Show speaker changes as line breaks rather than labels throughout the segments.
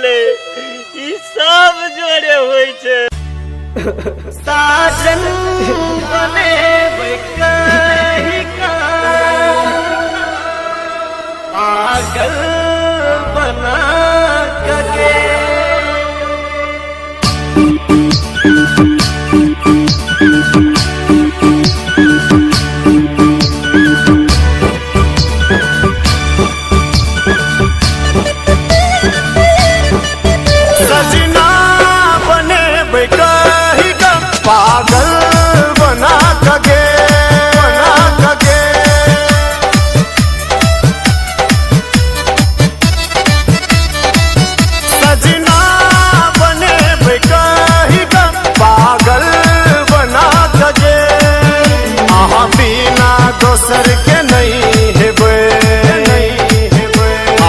गेले ई सब जोड़े होई छे साजन बने कहीं का पागल बना के सजना बने कहीं का पागल बना के सजना बने कहीं का पागल बना के आहा बिना दोसर के नहीं हेबे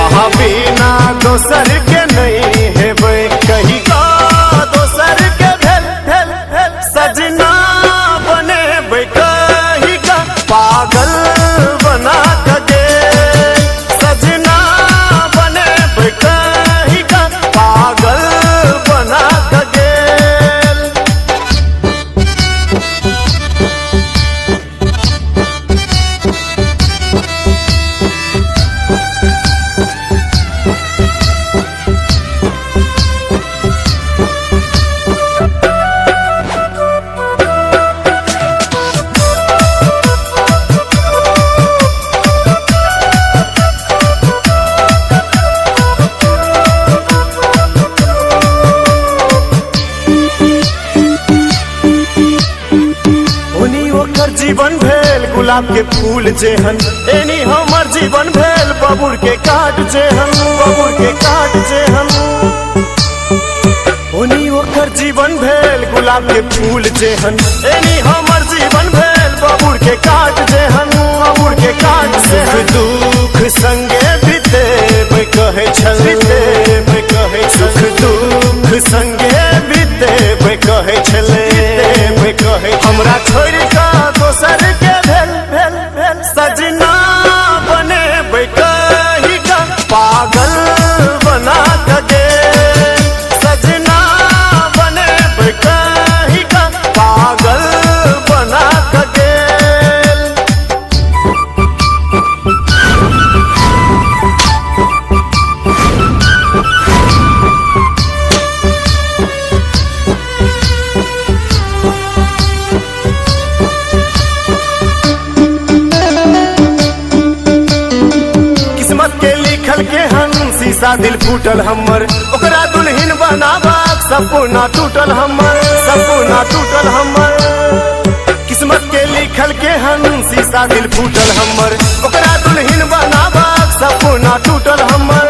आहा बिना दोसर के नहीं हेबे कहीं का दोसर के भेल सजना बने कहीं का पागल बना के सजना बने कहीं का पागल बना के जीवन भेल गुलाब के फूल जेहन एनी हमर जीवन भेल बबुर के काट जेहन ओनी ओकर जीवन भेल गुलाब के फूल जेहन एनी हमर जीवन भेल बबुर के काट जेहन सुख दुख संगे बीते कहे छल सुख दुख संगे बीते कहे छले हमरा छोड़ का दोसर के भेल सजना बने कहीं का पागल बना के सजना बने कहीं का पागल बना के के हम शीशा दिल फूटल हमर ओकरा दुल्हन बनाबाक सपना टूटल हमर किस्मत के लिखल के हम शीशा दिल फूटल हमर ओकरा दुल्हन बनाबाक सपना टूटल हमर